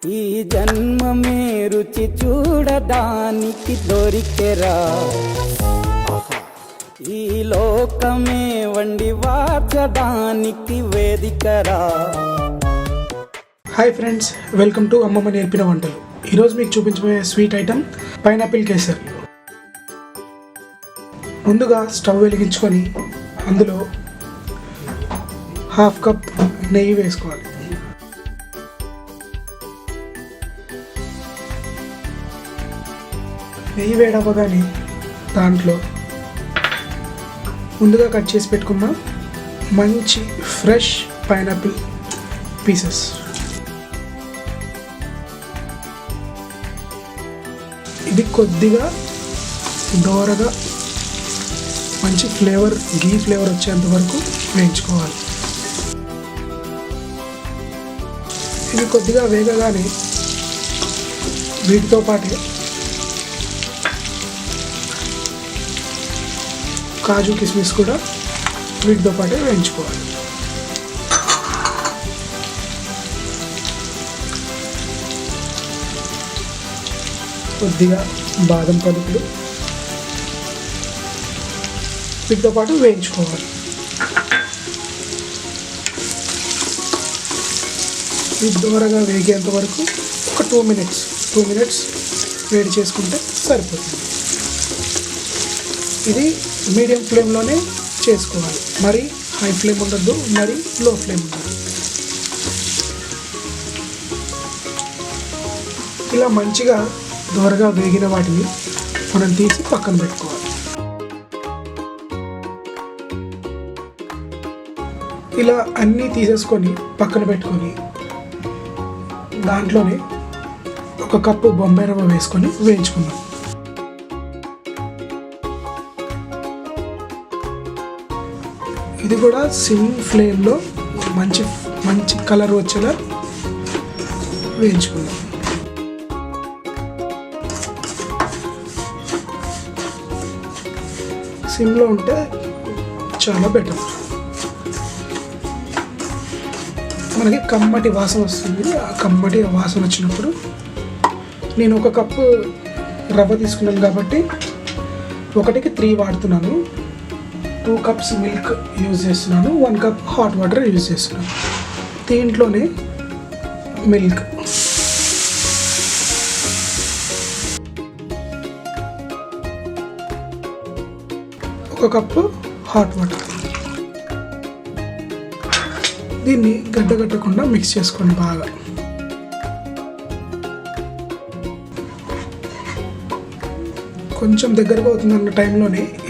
ఈ జన్మమే రుచి చూడడానికి దొరికెరా, ఈ లోకమే వండి వార్చడానికి వేదికరా. హాయ్ ఫ్రెండ్స్, వెల్కమ్ టు అమ్మమ్మ నేర్పిన వంటలు. ఈరోజు మీకు చూపించబోయే స్వీట్ ఐటమ్ పైనాపిల్ కేసర్. ముందుగా స్టవ్ వెలిగించుకొని అందులో హాఫ్ కప్ నెయ్యి వేసుకోవాలి. నెయ్యి వేడవ్వగానే దాంట్లో ముందుగా కట్ చేసి పెట్టుకున్న మంచి ఫ్రెష్ పైనాపిల్ పీసెస్, ఇది కొద్దిగా దోరగా మంచి ఫ్లేవర్, గీ ఫ్లేవర్ వచ్చేంత వరకు వేయించుకోవాలి. ఇది కొద్దిగా వేగగానే వీటితో పాటే కాజు కిస్మిస్ కూడా వీటితో పాటే వేయించుకోవాలి. కొద్దిగా బాదం పలుకులు వీటితో పాటు వేయించుకోవాలి. ఇది దూరగా వేగేంత వరకు ఒక 2 మినిట్స్ వేడి చేసుకుంటే సరిపోతుంది. ఇది మీడియం ఫ్లేమ్లోనే చేసుకోవాలి, మరి హై ఫ్లేమ్ ఉండద్దు, మరి లో ఫ్లేమ్ ఉండదు. ఇలా మంచిగా దూరగా వేగిన వాటిని మనం తీసి పక్కన పెట్టుకోవాలి. ఇలా అన్నీ తీసేసుకొని పక్కన పెట్టుకొని దాంట్లోనే ఒక కప్పు బొంబాయి రవ్వ వేసుకొని వేయించుకుందాం. ఇది కూడా సిమ్ ఫ్లేమ్లో మంచి కలర్ వచ్చేలా వేయించుకుందాం. సిమ్లో ఉంటే చాలా బెటర్. మనకి కమ్మటి వాసన వస్తుంది. ఆ కమ్మటి వాసన వచ్చినప్పుడు నేను ఒక కప్పు రవ్వ తీసుకున్నాను కాబట్టి 1కి 3 వాడుతున్నాను. 2 కప్స్ మిల్క్ యూజ్ చేస్తున్నాను, 1 కప్ హాట్ వాటర్ యూజ్ చేస్తున్నాను. దీంట్లోనే మిల్క్, ఒక కప్పు హాట్ వాటర్, దీన్ని గడ్డగట్టకుండా మిక్స్ చేసుకోండి బాగా. కొంచెం దగ్గరగా అవుతుందన్న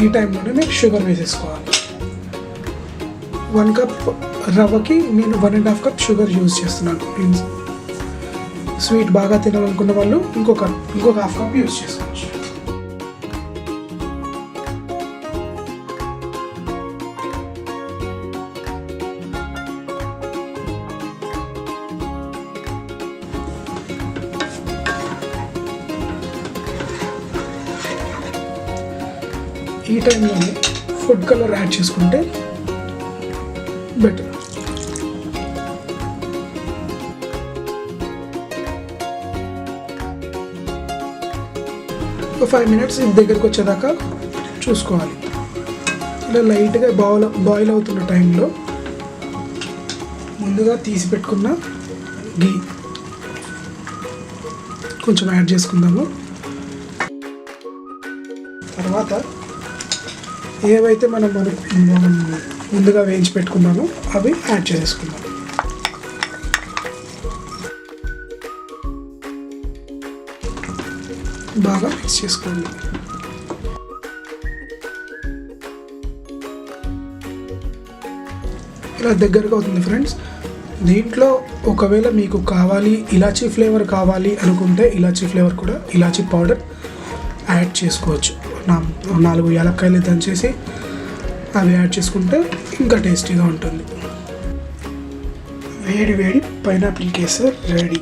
ఈ టైంలోనే మీరు షుగర్ వేసేసుకోవాలి. 1 కప్ రవ్వకి నేను 1.5 కప్ షుగర్ యూజ్ చేస్తున్నాను. స్వీట్ బాగా తినాలనుకున్న వాళ్ళు ఇంకొక హాఫ్ కప్ యూజ్ చేసుకోవచ్చు. ఈ టైంలోనే ఫుడ్ కలర్ యాడ్ చేసుకుంటే బెటర్. ఒక 5 మినిట్స్ ఇది దగ్గరికి వచ్చేదాకా చూసుకోవాలి. ఇలా లైట్గా బాయిల్ అవుతున్న టైంలో ముందుగా తీసి పెట్టుకున్న గీ కొంచెం యాడ్ చేసుకుందాము. తర్వాత ఏవైతే మనం ముందుగా వేయించి పెట్టుకున్నామో అవి యాడ్ చేసుకుందాం. బాగా మిక్స్ చేసుకోండి. ఇలా దగ్గరగా అవుతుంది ఫ్రెండ్స్. దీంట్లో ఒకవేళ మీకు కావాలి, ఇలాచీ ఫ్లేవర్ కావాలి అనుకుంటే ఇలాచీ ఫ్లేవర్ కూడా, ఇలాచీ పౌడర్ యాడ్ చేసుకోవచ్చు. 4 యాలక్కాయలు దంచేసి అవి యాడ్ చేసుకుంటే ఇంకా టేస్టీగా ఉంటుంది. వేడి పైనాపిల్ కేసర్ రెడీ.